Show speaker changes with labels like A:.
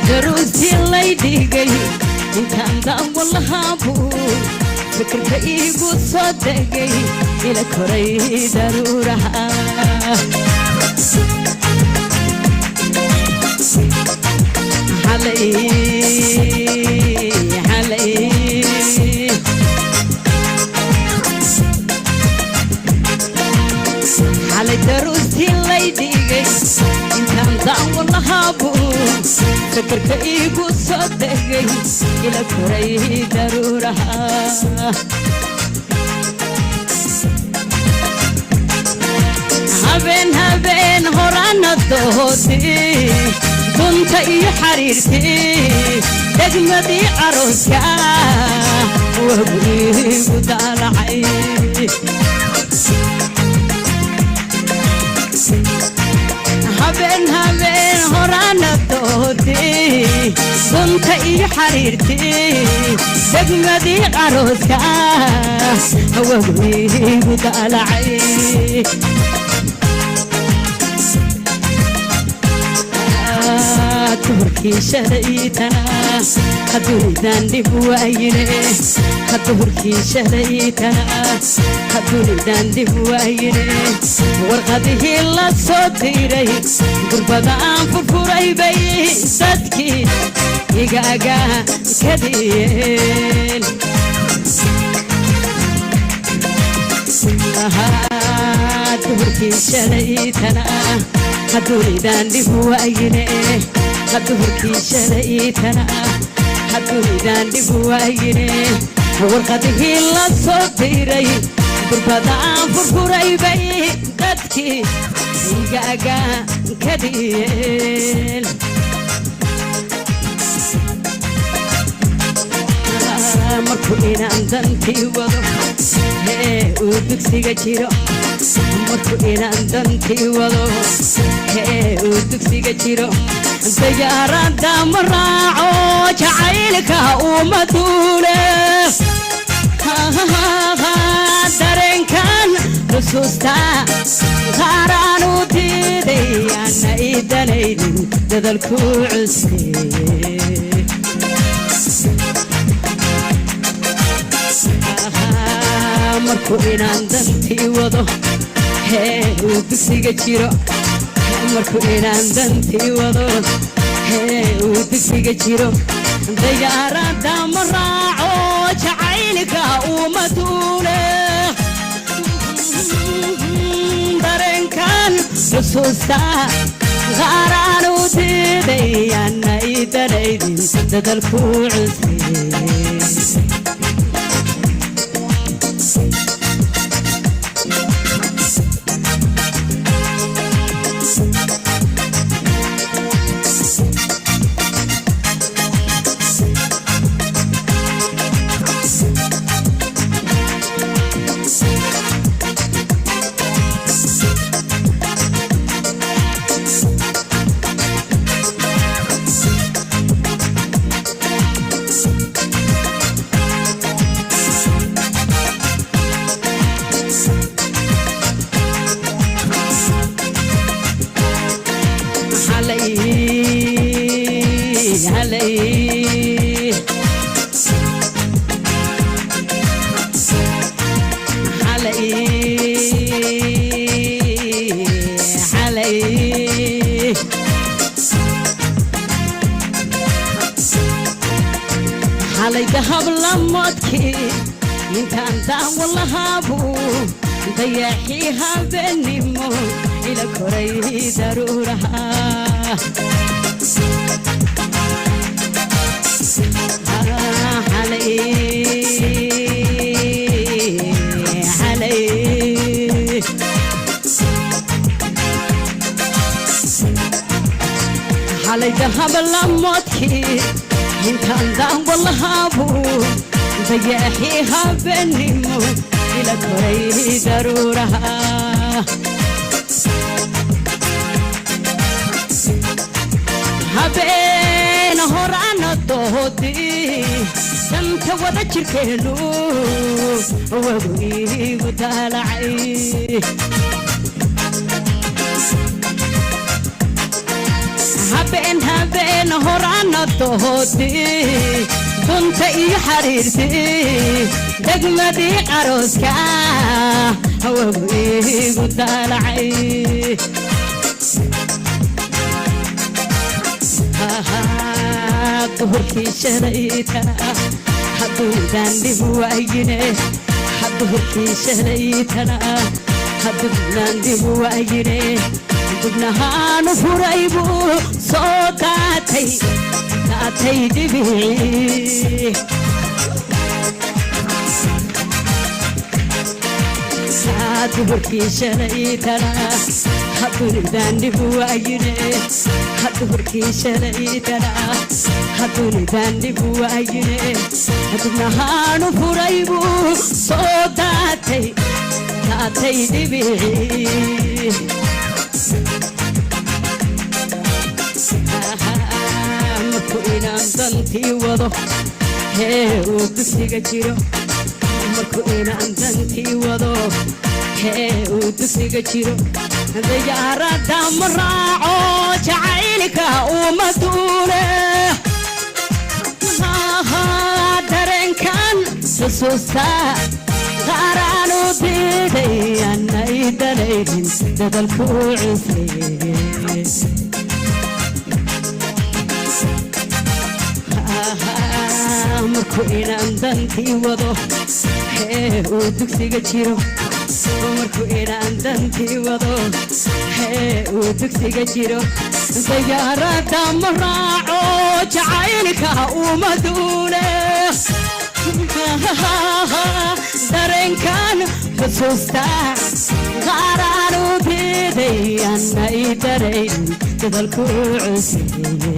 A: جروسي الليدي جاي كان دا والله ابو فكر فيقو صدقي الى كوري ضرورها علي علي علي جروسي الليدي جاي كان دا والله ابو فكر كيقو صدقي إلى كوري ضرورها هبين هورانا الضوطي كنت حريرتي دقمتي عروسك وابني ودلعي هبين هورانا الضوطي كنت حريرتي دقمتي عروسك وابني ودلعي تهركي شريتنا هدوري داندي بوايني هدوركي شريتنا هدوري داندي بوايني ورقده الله صديري قربان فرفوري بي صدكي يقاقا كدين تهركي شريتنا هدوري داندي بوايني هدوركي شريتنا هدوري داندي بوايني ورقده الله صديري قربان فرفوري بي صدكي يقاقا كدين marku inaan dantii wado hee uu dugsiga jiro marku inaan dantii wado hee uu dugsiga jiro diyaaradda ma raaco jacaylka uma duule dareenkan xusuusta qaaraan u diiday ana idanaydin dadalku cusbee marku inaan dantii wado hee uu dugsiga jiro marku inaan dantii wado hee uu dugsiga jiro diyaaradda ma raaco jacaylka uma duule dareenkan xusuusta qaaraan u diiday ana idanaydin dadalku cusbee علي ذهب لموتكي كان دا والله ابو ضيعيها بالنمو الى كوري ضرورها علي حالي ذهب لموتكي intaan daan wallahaabu dayaxiiha beenimo ila koray daruuraha habeen horana doodi samta wada jirkeenu wagu daalacay habeen horana doodi dunta iyo xariirti degmadii qarooska wagu igu daalacay duhurkii shalaytana haduudaan dhib waayine duhurkii shalaytana haduudaan dhib waayine dubnahaanu furay buu soo daatay dhibicii duhurkii shalaytana haduudaan dhib waayine duhurkii shalaytana haduudaan dhib waayine dubnahaanu furay buu soo daatay dhibicii marku inaan dantii wado hee uu dugsiga jiro marku inaan dantii wado hee uu dugsiga jiro diyaaradda ma raaco jacaylka uma duule dareenkan xusuusta qaaraan u diiday aanay danaynin dadalku cuslee marku inaan dantii wado hee uu dugsiga jiro marku inaan dantii wado hee uu dugsiga jiro diyaaradda ma raaco jacaylka uma duule dareenkan xusuusta qaaraan u diiday aanay darayn dadalku cusee